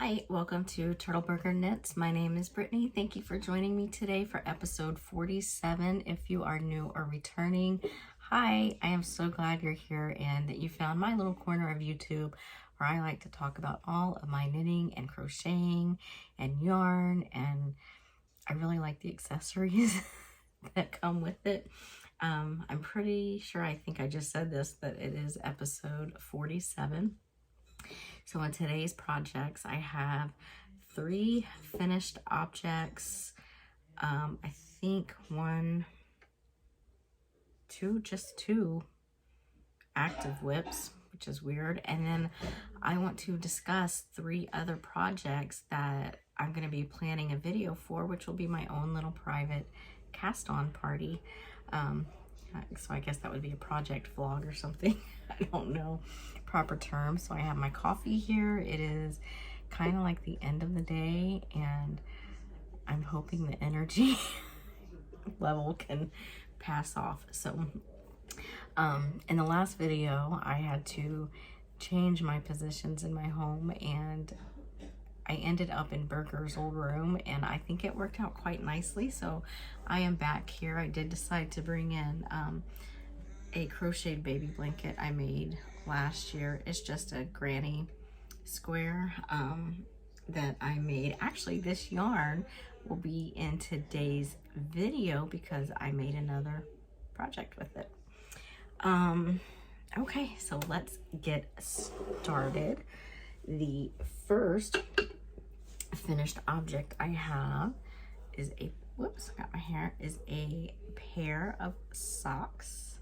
Hi, welcome to Turtleburger Knits. My name is Brittany. Thank you for joining me today for episode 47. If you are new or returning, hi, I am so glad you're here and that you found my little corner of YouTube where I like to talk about all of my knitting and crocheting and yarn, and I really like the accessories that come with it. I'm pretty sure, I think I just said this, that it is episode 47. So in today's projects, I have 3 finished objects. I think just two active whips, which is weird. And then I want to discuss 3 other projects that I'm going to be planning a video for, which will be my own little private cast-on party. So I guess that would be a project vlog or something. I don't know proper term. So I have my coffee here. It is kind of like the end of the day, and I'm hoping the energy level can pass off. So in the last video, I had to change my positions in my home, and I ended up in Burger's old room, and I think it worked out quite nicely. So I am back here. I did decide to bring in a crocheted baby blanket I made last year. It's just a granny square that I made. Actually, this yarn will be in today's video because I made another project with it. Okay, so let's get started. The first finished object I have is a, whoops, I got my hair, is a pair of socks.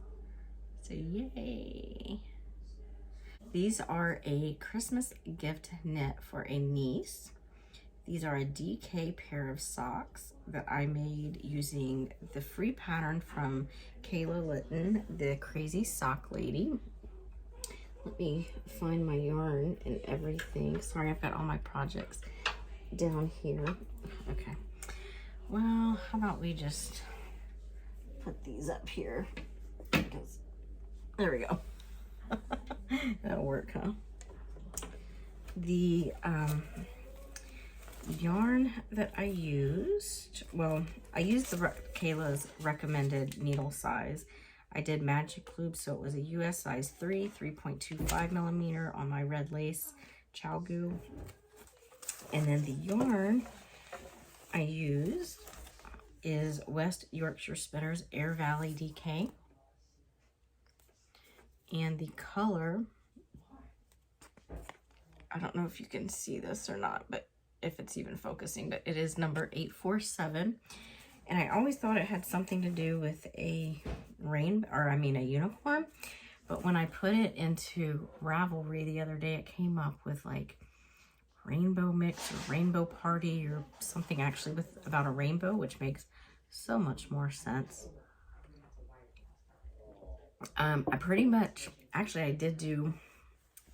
So yay. These are a Christmas gift knit for a niece. These are a DK pair of socks that I made using the free pattern from Carla, the Crazy Sock Lady. Let me find my yarn and everything. Sorry, I've got all my projects down here. Okay. Well, how about we just put these up here? Because there we go. That'll work, huh? The yarn that I used, well, I used Kayla's recommended needle size. I did Magic Loop, so it was a US size 3.25 millimeter on my red lace Chalgu. And then the yarn I used is West Yorkshire Spinners Air Valley DK. And the color, I don't know if you can see this or not, but if it's even focusing, but it is number 847. And I always thought it had something to do with a a unicorn. But when I put it into Ravelry the other day, it came up with like rainbow mix or rainbow party or something actually about a rainbow, which makes so much more sense. I pretty much, actually I did do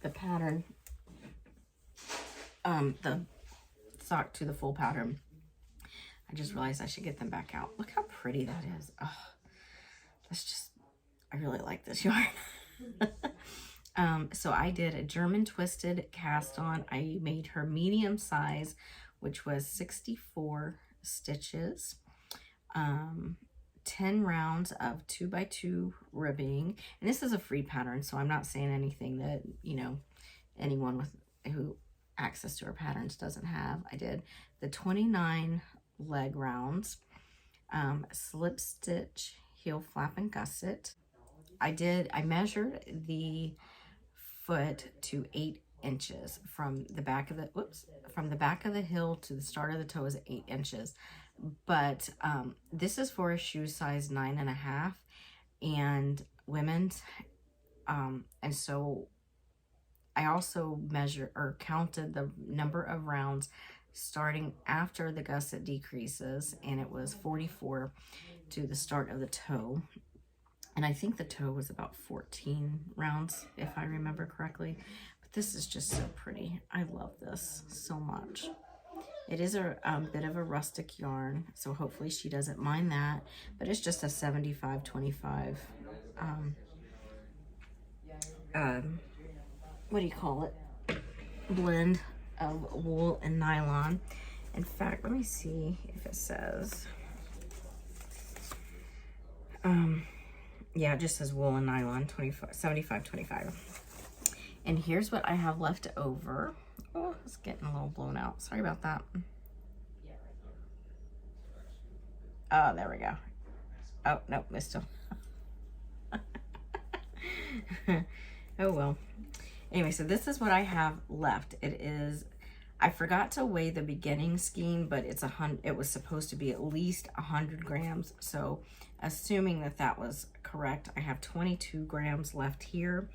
the pattern, the sock to the full pattern. I just realized I should get them back out. Look how pretty that is. Oh, that's just, I really like this yarn. So I did a German twisted cast on. I made her medium size, which was 64 stitches. 10 rounds of 2x2 ribbing, and this is a free pattern, so I'm not saying anything that, you know, anyone who access to our patterns doesn't have. I did the 29 leg rounds, slip stitch, heel flap and gusset. I measured the foot to 8 inches from the back of the heel to the start of the toe is 8 inches. But this is for a shoe size 9.5 and women's. And so I also counted the number of rounds starting after the gusset decreases, and it was 44 to the start of the toe. And I think the toe was about 14 rounds, if I remember correctly. But this is just so pretty. I love this so much. It is a bit of a rustic yarn, so hopefully she doesn't mind that. But it's just a 75-25, what do you call it? Blend. of wool and nylon. In fact, let me see if it says, yeah, it just says wool and nylon, 75-25. And here's what I have left over. Oh, it's getting a little blown out. Sorry about that. Oh, there we go. Oh, nope, missed him. Oh, well. Anyway, so this is what I have left. It is, I forgot to weigh the beginning skein, but it was supposed to be at least 100 grams. So assuming that that was correct, I have 22 grams left here.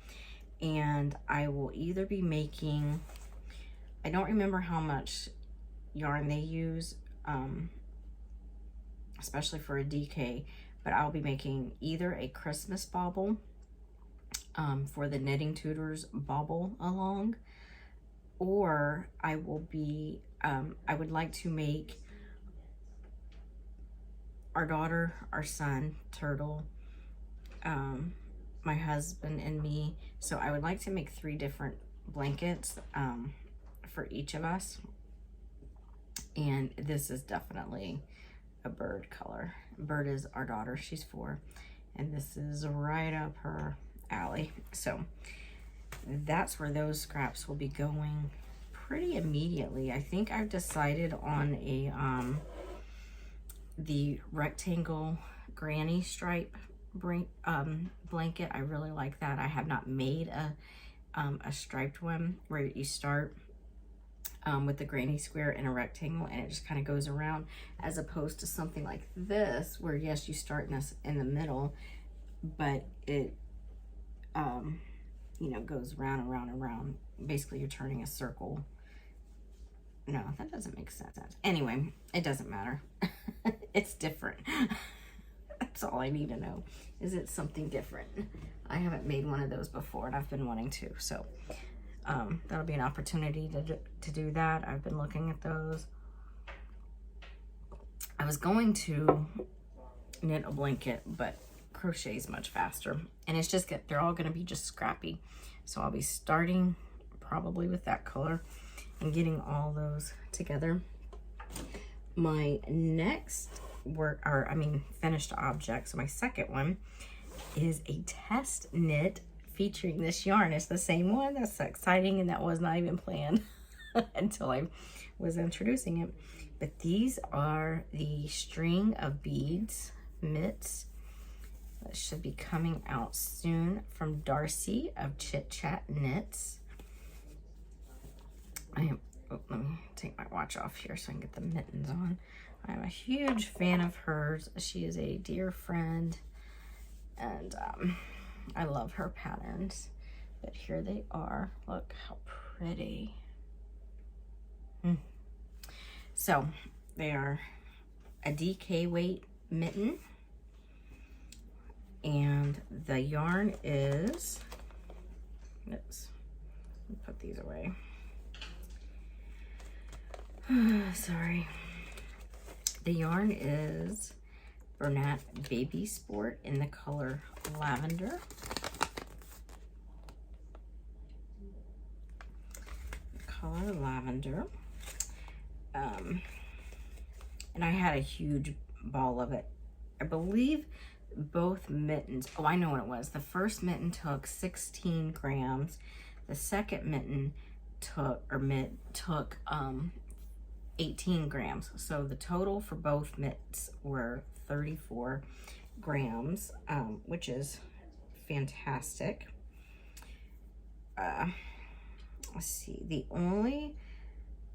And I will either be making, I don't remember how much yarn they use, especially for a DK, but I'll be making either a Christmas bauble for the Knitting Tutors bauble along, or I will be, I would like to make our daughter, our son, Turtle, my husband and me. So I would like to make 3 different blankets for each of us. And this is definitely a bird color. Bird is our daughter, she's 4. And this is right up her alley. So that's where those scraps will be going pretty immediately. I think I've decided on a the rectangle granny stripe blanket. I really like that. I have not made a striped one where you start with the granny square and a rectangle and it just kind of goes around, as opposed to something like this where yes, you start in the middle, but it you know, goes round and round and round. Basically you're turning a circle. No, that doesn't make sense. Anyway, it doesn't matter. It's different. That's all I need to know. Is it something different? I haven't made one of those before and I've been wanting to, so that'll be an opportunity to do that. I've been looking at those. I was going to knit a blanket, but crochet is much faster, and it's just they're all going to be just scrappy. So I'll be starting probably with that color and getting all those together. My next finished object, so my second one is a test knit featuring this yarn. It's the same one. That's exciting, and that was not even planned until I was introducing it. But these are the string of beads mitts that should be coming out soon from Darcy of Chitchat Knits. Let me take my watch off here so I can get the mittens on. I'm a huge fan of hers. She is a dear friend, and I love her patterns. But here they are. Look how pretty. So they are a DK weight mitten, and the yarn is, oops, let me put these away. Sorry. The yarn is Bernat Baby Sport in the color lavender. And I had a huge ball of it. I believe both mittens, oh, I know what it was. The first mitten took 16 grams. The second mitten took 18 grams. So the total for both mitts were 34 grams, which is fantastic. Let's see, the only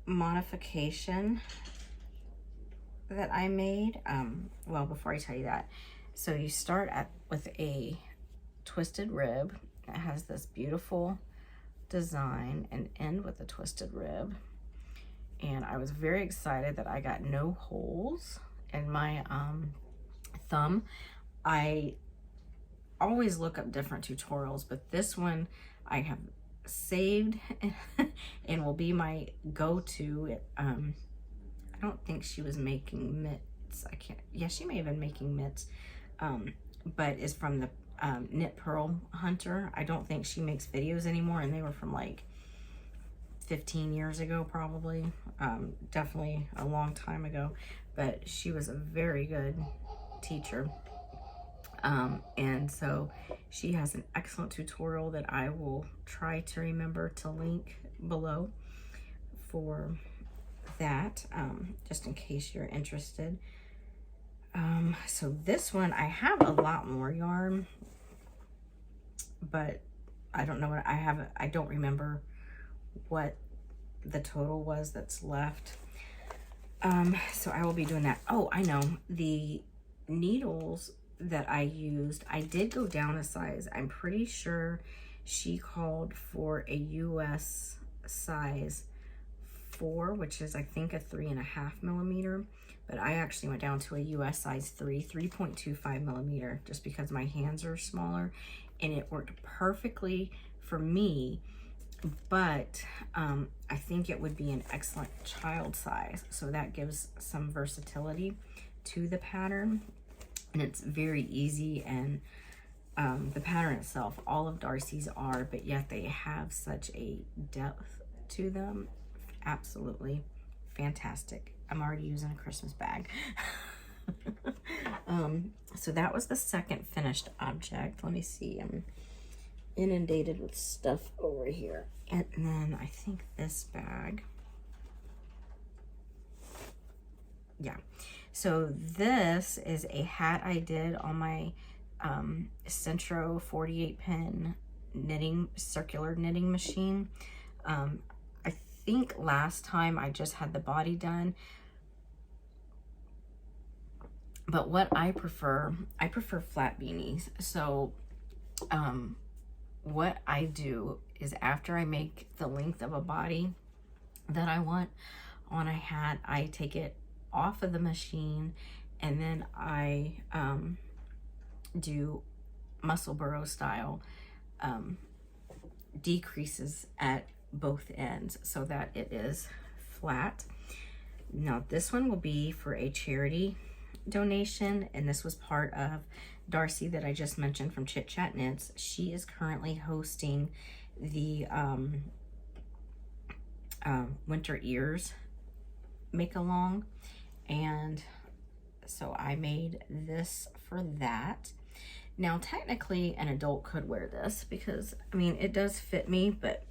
modification that I made, well, before I tell you that, so you start with a twisted rib. It has this beautiful design and end with a twisted rib. And I was very excited that I got no holes in my thumb. I always look up different tutorials, but this one I have saved and will be my go-to. I don't think she was making mitts. Yeah, she may have been making mitts, but is from the Knit Pearl Hunter. I don't think she makes videos anymore, and they were from like 15 years ago, probably. Definitely a long time ago, but she was a very good teacher. And so she has an excellent tutorial that I will try to remember to link below for that, just in case you're interested. So this one, I have a lot more yarn, but I don't know what I have. I don't remember what the total was that's left. So I will be doing that. Oh, I know, the needles that I used, I did go down a size. I'm pretty sure she called for a US size 4, which is I think a 3.5 millimeter, but I actually went down to a US size 3.25 millimeter, just because my hands are smaller, and it worked perfectly for me. But I think it would be an excellent child size, so that gives some versatility to the pattern, and it's very easy. And the pattern itself, all of Darcy's are, but yet they have such a depth to them. Absolutely fantastic. I'm already using a Christmas bag. So that was the second finished object. Let me see, I'm inundated with stuff over here. And then I think this bag, yeah, so this is a hat I did on my Centro 48 pin knitting, circular knitting machine. I think last time I just had the body done, but what I prefer flat beanies. So what I do is, after I make the length of a body that I want on a hat, I take it off of the machine, and then I do muscle burrow style decreases at both ends so that it is flat. Now this one will be for a charity donation, and this was part of Darcy that I just mentioned from Chitchat Knits. She is currently hosting the winter ears make along, and so I made this for that. Now technically an adult could wear this, because I mean it does fit me, but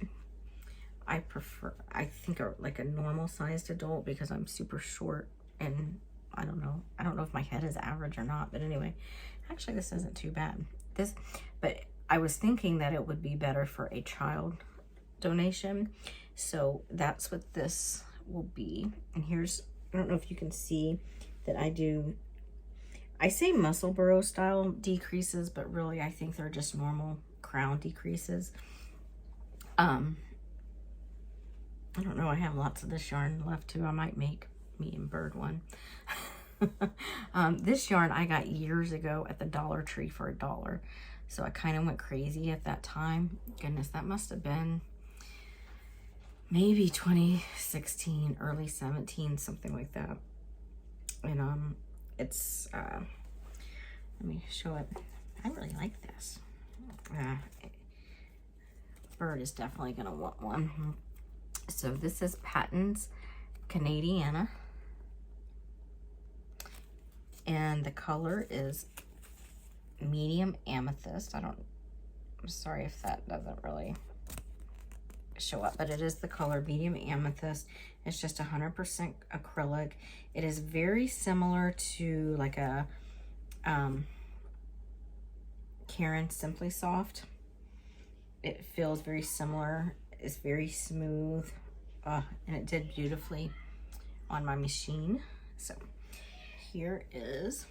I think like a normal sized adult, because I'm super short, and I don't know if my head is average or not, but anyway, actually this isn't too bad. But I was thinking that it would be better for a child donation, so that's what this will be. And here's, I don't know if you can see that I say muscle burrow style decreases, but really I think they're just normal crown decreases. I don't know, I have lots of this yarn left too. I might make me and Bird one. This yarn I got years ago at the Dollar Tree for $1. So I kind of went crazy at that time. Goodness, that must have been maybe 2016, early 17, something like that. And it's let me show it. I really like this. Bird is definitely gonna want one. So this is Patton's Canadiana, and the color is medium amethyst. I'm sorry if that doesn't really show up, but it is the color medium amethyst. It's just 100% acrylic. It is very similar to like a Guerin Simply Soft. It feels very similar. It's very smooth, and it did beautifully on my machine. So here is,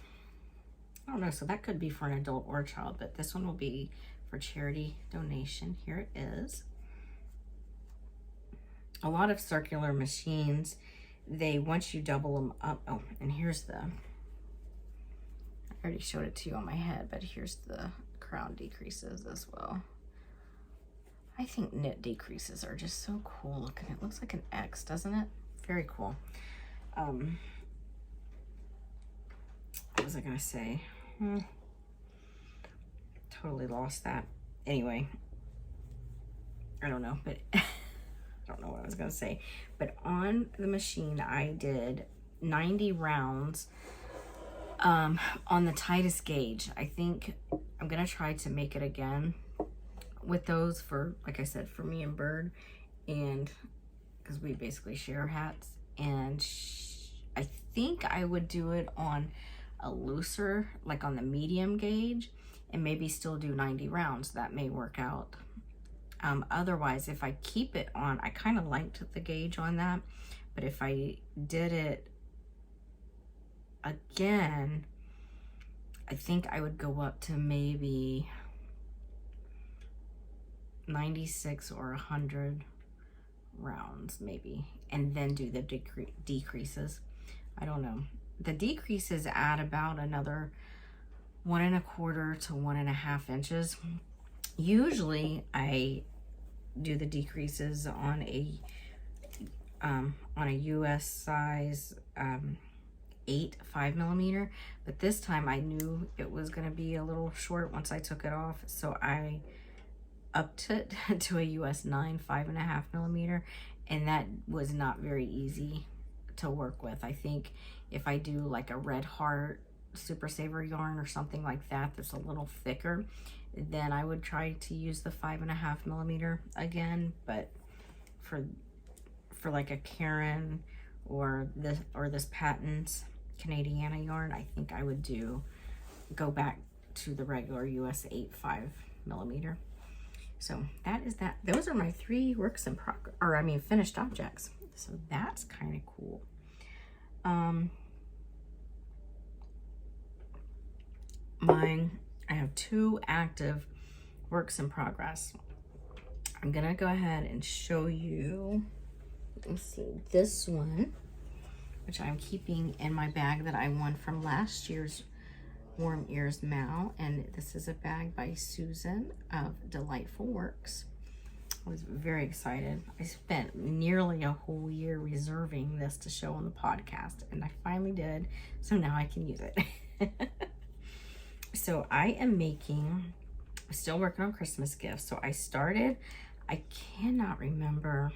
I don't know, so that could be for an adult or a child, but this one will be for charity donation. Here it is. A lot of circular machines, once you double them up, oh, and here's I already showed it to you on my head, but here's the crown decreases as well. I think knit decreases are just so cool looking. It looks like an X, doesn't it? Very cool. What was I gonna say? Totally lost that. Anyway, I don't know, but I don't know what I was gonna say. But on the machine, I did 90 rounds on the tightest gauge. I think I'm gonna try to make it again with those for, like I said, for me and Bird, and because we basically share hats. And I think I would do it on a looser, like on the medium gauge, and maybe still do 90 rounds. That may work out. Otherwise, if I keep it on, I kind of liked the gauge on that, but if I did it again, I think I would go up to maybe 96 or 100 rounds maybe, and then do the decreases. I don't know. The decreases add about another 1 1/4 to 1.5 inches. Usually I do the decreases on a US size 8 5mm, but this time I knew it was going to be a little short once I took it off, so I upped it to a US 9 5.5mm, and that was not very easy to work with. I think if I do like a Red Heart Super Saver yarn or something like that that's a little thicker, then I would try to use the 5.5mm again. But for like a Guerin or this Patents Canadiana yarn, I think I would go back to the regular US 8 5mm. So that is that. Those are my 3 works in progress, or I mean finished objects. So that's kind of cool. I have 2 active works in progress. I'm gonna go ahead and show you. Let's see, this one, which I'm keeping in my bag that I won from last year's Warm Ears Mal, and this is a bag by Susan of Delightful Works. I was very excited. I spent nearly a whole year reserving this to show on the podcast, and I finally did, so now I can use it. So I am still working on Christmas gifts. So I started, I cannot remember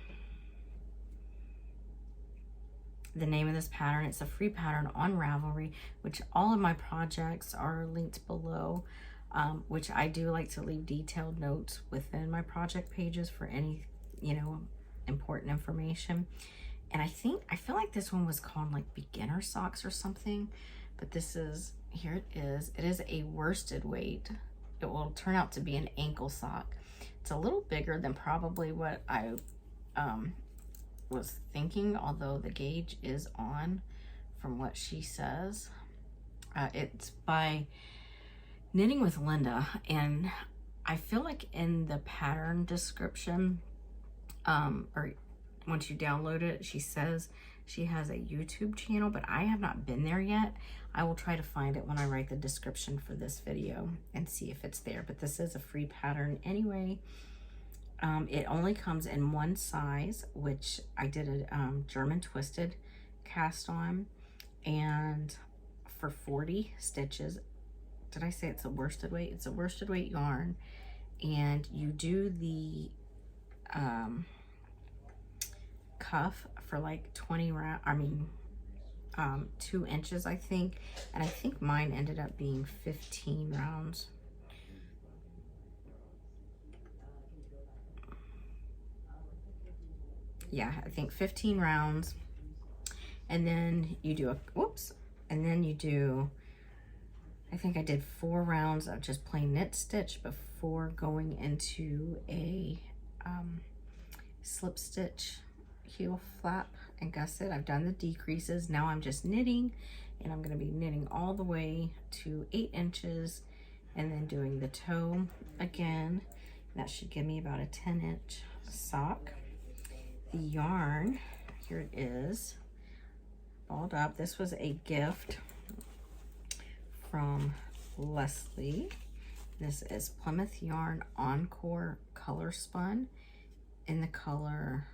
the name of this pattern. It's a free pattern on Ravelry, which all of my projects are linked below, which I do like to leave detailed notes within my project pages for any, important information. And I feel like this one was called like beginner socks or something, but this is, here it is. It is a worsted weight. It will turn out to be an ankle sock. It's a little bigger than probably what I was thinking, although the gauge is on from what she says. It's by Knitting with Linda, and I feel like in the pattern description, or once you download it, she says she has a YouTube channel, but I have not been there yet. I will try to find it when I write the description for this video and see if it's there, but this is a free pattern anyway. It only comes in one size, which I did a German twisted cast on, and for 40 stitches. Did I say it's a worsted weight? It's a worsted weight yarn, and you do the cuff for like 20 round, 2 inches, I think, and I think mine ended up being 15 rounds. Yeah, I think 15 rounds, and then you do I think I did 4 rounds of just plain knit stitch before going into a slip stitch heel flap and gusset. I've done the decreases. Now I'm just knitting, and I'm going to be knitting all the way to 8 inches and then doing the toe again. That should give me about a 10-inch sock. The yarn, here it is, balled up. This was a gift from Leslie. This is Plymouth Yarn Encore Color Spun in the color,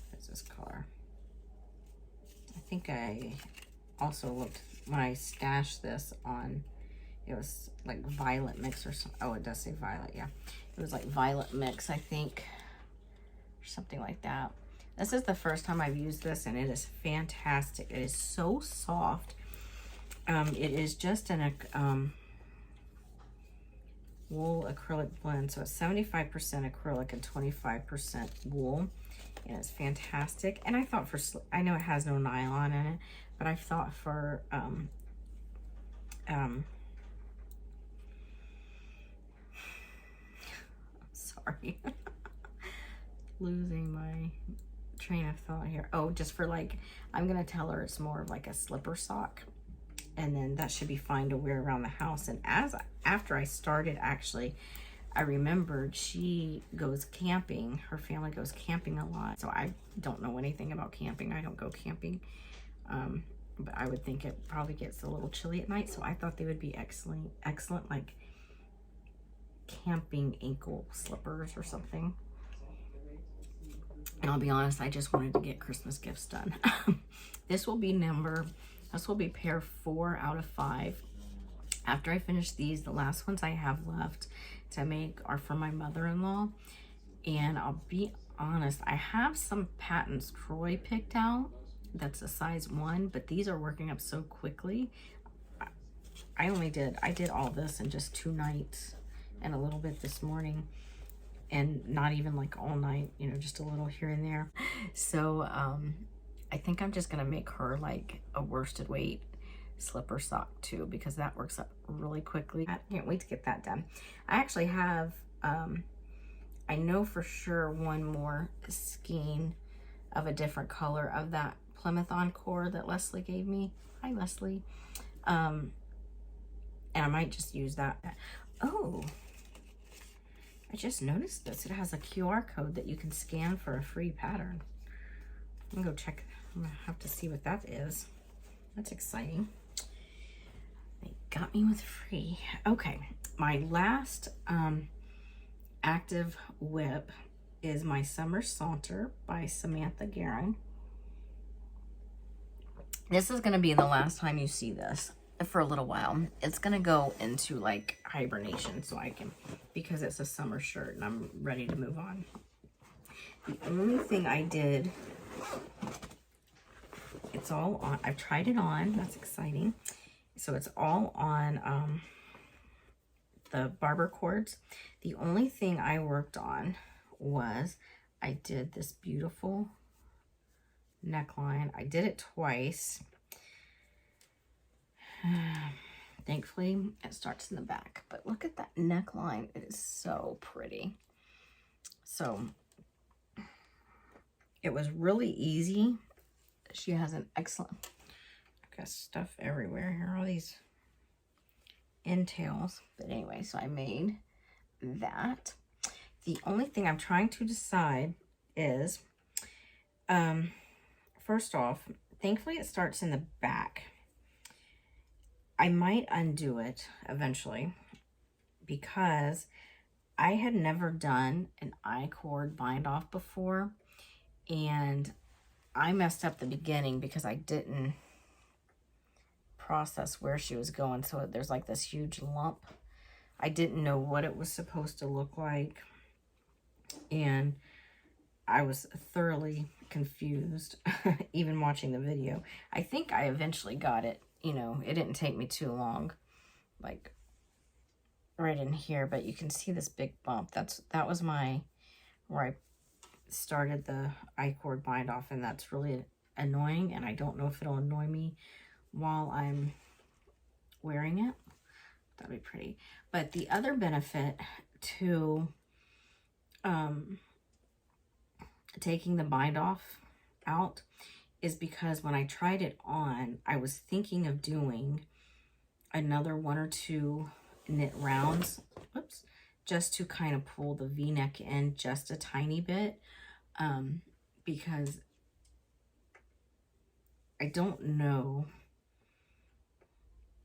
what's this color? I think I also looked when I stashed this on It was like violet mix or something. Oh, it does say violet, yeah. It was like violet mix, I think, or something like that. This is the first time I've used this, and it is fantastic. It is so soft. It is just an wool acrylic blend, so it's 75% acrylic and 25% wool, and it's fantastic. And I thought for, I know it has no nylon in it, but I thought for sorry, losing my train of thought here. Oh, just for like, I'm gonna tell her it's more of like a slipper sock, and then that should be fine to wear around the house. And after I started, actually, I remembered she goes camping. Her family goes camping a lot, so I don't know anything about camping. I don't go camping, but I would think it probably gets a little chilly at night, so I thought they would be excellent like camping ankle slippers or something. And I'll be honest, I just wanted to get Christmas gifts done. This will be pair 4 out of 5. After I finish these, the last ones I have left to make are for my mother-in-law. And I'll be honest, I have some patents Troy picked out. That's a size 1, but these are working up so quickly. I did all this in just 2 nights and a little bit this morning, and not even like all night, you know, just a little here and there. So I think I'm just gonna make her like a worsted weight slipper sock too, because that works up really quickly. I can't wait to get that done. I actually have I know for sure one more skein of a different color of that Plymouth Encore that Leslie gave me. Hi, Leslie. And I might just use that. Oh, I just noticed this. It has a QR code that you can scan for a free pattern. I'm gonna go check. I'm gonna have to see what that is. That's exciting. They got me with free. Okay, my last active whip is my Summer Saunter by Samantha Guerin. This is gonna be the last time you see this for a little while. It's gonna go into like hibernation, so I can, because it's a summer shirt and I'm ready to move on. The only thing I did, it's all on, I've tried it on, that's exciting. So it's all on the barber cords. The only thing I worked on was I did this beautiful neckline. I did it twice. Thankfully, it starts in the back, but look at that neckline. It is so pretty. So it was really easy. She has an excellent, I got stuff everywhere here, all these entails. But anyway, so I made that. The only thing I'm trying to decide is, first off, thankfully it starts in the back. I might undo it eventually because I had never done an I-cord bind off before, and I messed up the beginning because I didn't process where she was going. So there's like this huge lump. I didn't know what it was supposed to look like, and I was thoroughly confused even watching the video. I think I eventually got it. You know, it didn't take me too long, like right in here, but you can see this big bump. That was where I started the I-cord bind off, and that's really annoying, and I don't know if it'll annoy me while I'm wearing it. That'd be pretty. But the other benefit to taking the bind off out is because when I tried it on, I was thinking of doing another 1 or 2 knit rounds, whoops, just to kind of pull the V-neck in just a tiny bit, because I don't know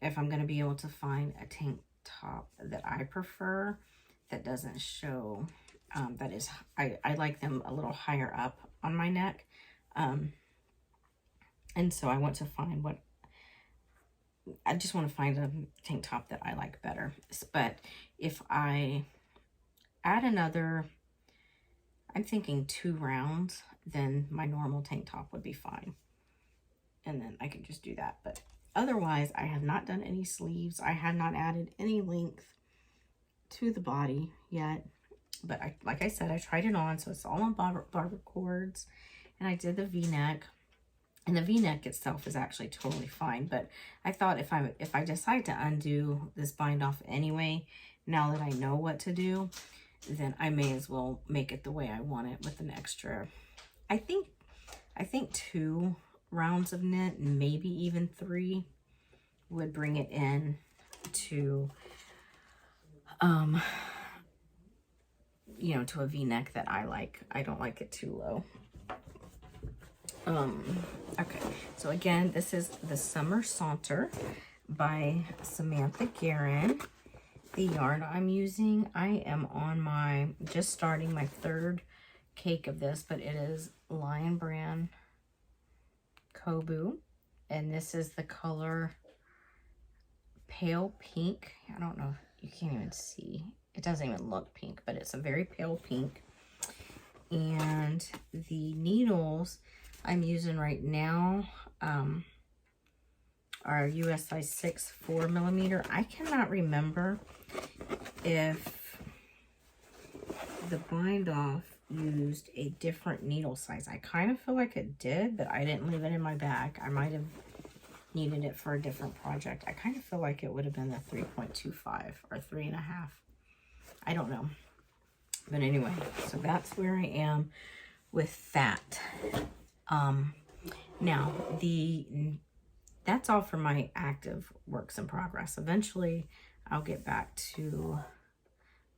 if I'm going to be able to find a tank top that I prefer that doesn't show, that is, I like them a little higher up on my neck. And so I want to find what I just want to find a tank top that I like better. But if I add another, I'm thinking 2 rounds, then my normal tank top would be fine. And then I can just do that. But otherwise, I have not done any sleeves. I have not added any length to the body yet. But like I said, I tried it on, so it's all on barber cords. And I did the V-neck. And the V-neck itself is actually totally fine. But I thought if I decide to undo this bind off anyway, now that I know what to do, then I may as well make it the way I want it with an extra, I think 2 rounds of knit, maybe even 3, would bring it in to, you know, to a V-neck that I like. I don't like it too low. Okay, so again, this is the Summer Saunter by Samantha Guerin. The yarn I'm using, I am on just starting my 3rd cake of this, but it is Lion Brand Kobu, and this is the color Pale Pink. I don't know, you can't even see. It doesn't even look pink, but it's a very pale pink. And the needles I'm using right now are US size 6 4mm. I cannot remember if the bind off used a different needle size. I kind of feel like it did, but I didn't leave it in my bag. I might have needed it for a different project. I kind of feel like it would have been the 3.25 or 3.5. I don't know. But anyway, so that's where I am with that. Now that's all for my active works in progress. Eventually I'll get back to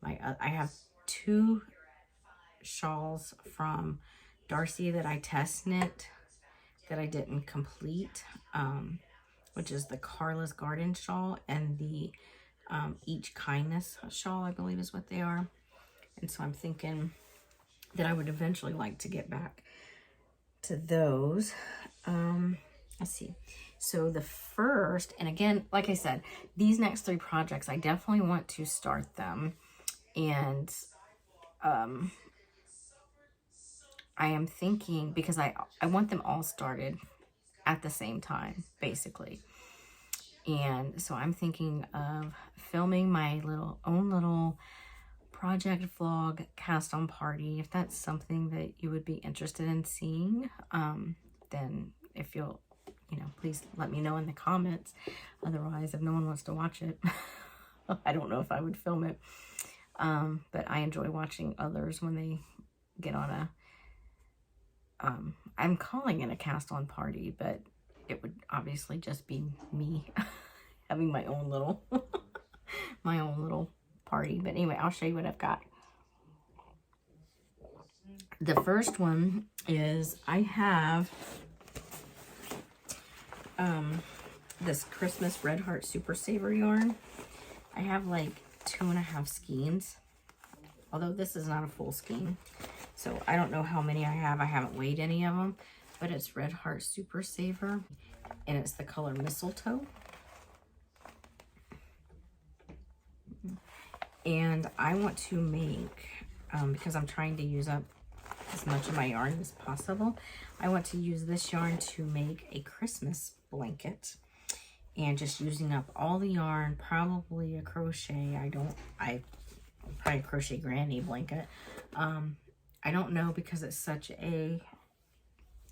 my, I have 2 shawls from Darcy that I test knit that I didn't complete, which is the Carla's Garden shawl and the Each Kindness shawl, I believe is what they are. And so I'm thinking that I would eventually like to get back to those. Let's see. So the first, and again, like I said, these next 3 projects, I definitely want to start them. And I am thinking, because I want them all started at the same time, basically. And so I'm thinking of filming my own little project vlog cast on party. If that's something that you would be interested in seeing, then if you'll, you know, please let me know in the comments. Otherwise, if no one wants to watch it, I don't know if I would film it. But I enjoy watching others when they get on a, I'm calling it a cast on party, but it would obviously just be me having my own little, my own little party. But anyway, I'll show you what I've got. The first one is I have this Christmas Red Heart Super Saver yarn. I have like 2.5 skeins, although this is not a full skein, so I don't know how many I have. I haven't weighed any of them, but it's Red Heart Super Saver, and it's the color Mistletoe. And I want to make, because I'm trying to use up as much of my yarn as possible, I want to use this yarn to make a Christmas blanket. And just using up all the yarn, probably a crochet. I probably crochet granny blanket. I don't know, because it's such a,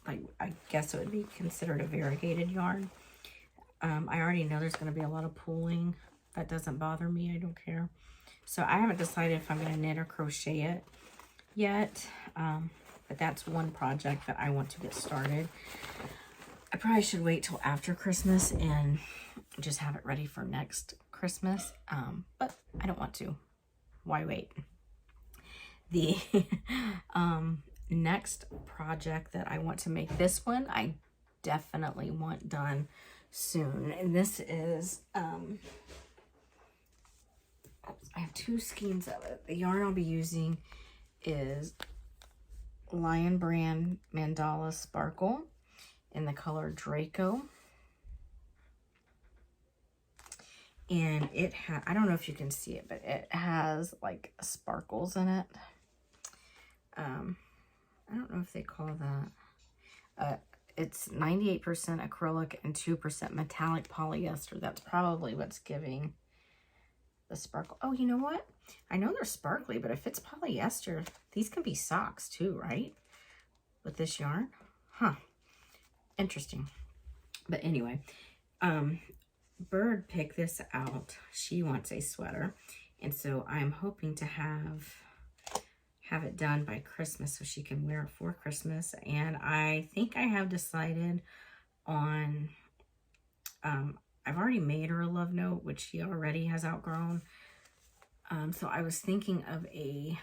like, I guess it would be considered a variegated yarn. I already know there's going to be a lot of pulling. That doesn't bother me. I don't care. So I haven't decided if I'm going to knit or crochet it yet. But that's one project that I want to get started. I probably should wait till after Christmas and just have it ready for next Christmas. But I don't want to. Why wait? The next project that I want to make, this one I definitely want done soon. And this is, I have 2 skeins of it. The yarn I'll be using is Lion Brand Mandala Sparkle in the color Draco. And it has, I don't know if you can see it, but it has like sparkles in it. I don't know if they call that. It's 98% acrylic and 2% metallic polyester. That's probably what's giving the sparkle. Oh, you know what? I know they're sparkly, but if it's polyester, these can be socks too, right? With this yarn. Huh. Interesting. But anyway, Bird picked this out. She wants a sweater. And so I'm hoping to have it done by Christmas so she can wear it for Christmas. And I think I have decided on, I've already made her a love note, which she already has outgrown. So I was thinking of a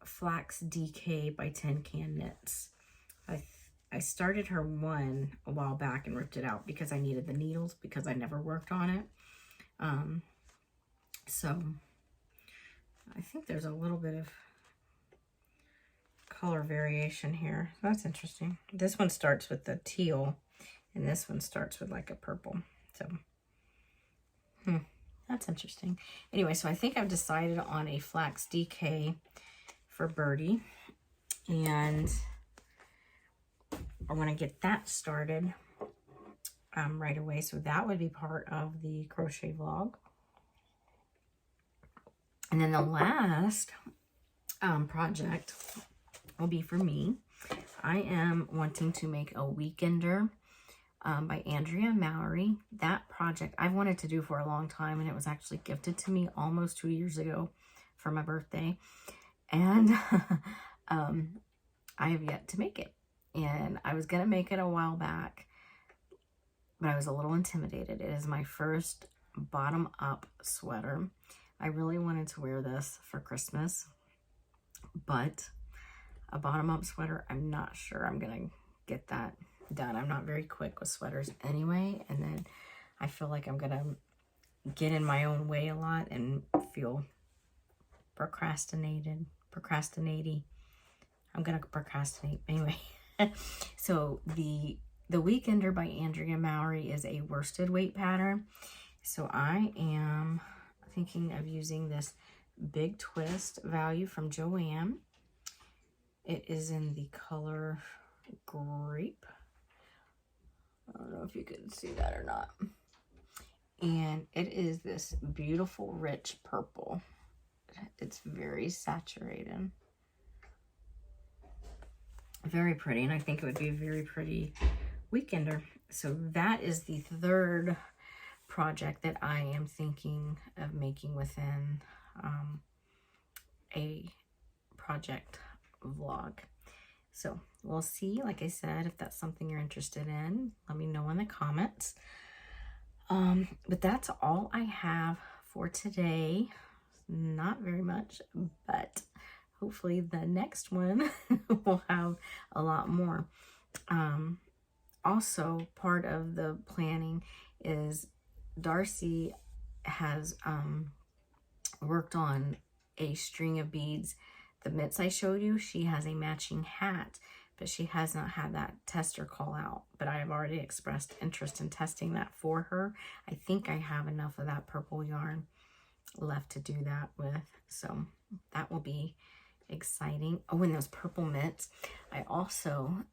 Flax DK by Tin Can Knits. I started her one a while back and ripped it out because I needed the needles because I never worked on it. So I think there's a little bit of color variation here. That's interesting. This one starts with the teal and this one starts with like a purple. So that's interesting. Anyway, so I think I've decided on a Flax DK for Birdie, and I want to get that started right away. So that would be part of the crochet vlog. And then the last project will be for me. I am wanting to make a weekender by Andrea Mallory. That project I've wanted to do for a long time, and it was actually gifted to me almost 2 years ago for my birthday. And I have yet to make it. And I was going to make it a while back, but I was a little intimidated. It is my first bottom-up sweater. I really wanted to wear this for Christmas, but a bottom-up sweater, I'm not sure I'm going to get that done. I'm not very quick with sweaters anyway, and then I feel like I'm going to get in my own way a lot and feel procrastinating. I'm going to procrastinate anyway. So the Weekender by Andrea Mallory is a worsted weight pattern. So I am thinking of using this Big Twist value from Joanne. It is in the color Grape. I don't know if you can see that or not. And it is this beautiful rich purple. It's very saturated. Very pretty, and I think it would be a very pretty weekender. So that is the third project that I am thinking of making within a project vlog. So we'll see, like I said, if that's something you're interested in, let me know in the comments. But that's all I have for today. Not very much, but hopefully the next one will have a lot more. Also, part of the planning is Darcy has worked on a string of beads. The mitts I showed you, she has a matching hat, but she has not had that tester call out. But I have already expressed interest in testing that for her. I think I have enough of that purple yarn left to do that with. So that will be exciting. Oh, and those purple mitts. I also,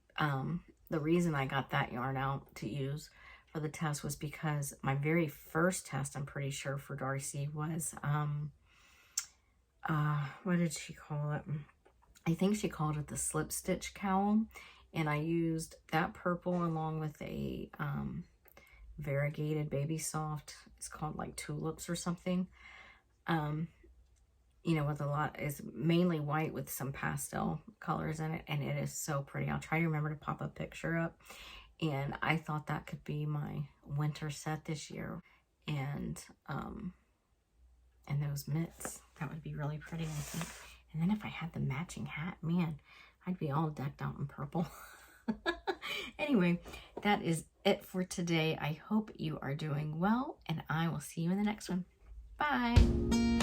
the reason I got that yarn out to use for the test was because my very first test, I'm pretty sure, for Darcy was, what did she call it? I think she called it the slip stitch cowl. And I used that purple along with a variegated baby soft. It's called like tulips or something. You know, with a lot, is mainly white with some pastel colors in it, and it is so pretty. I'll try to remember to pop a picture up. And I thought that could be my winter set this year. And those mitts, that would be really pretty, I think. And then if I had the matching hat, man, I'd be all decked out in purple. Anyway, that is it for today. I hope you are doing well, and I will see you in the next one. Bye.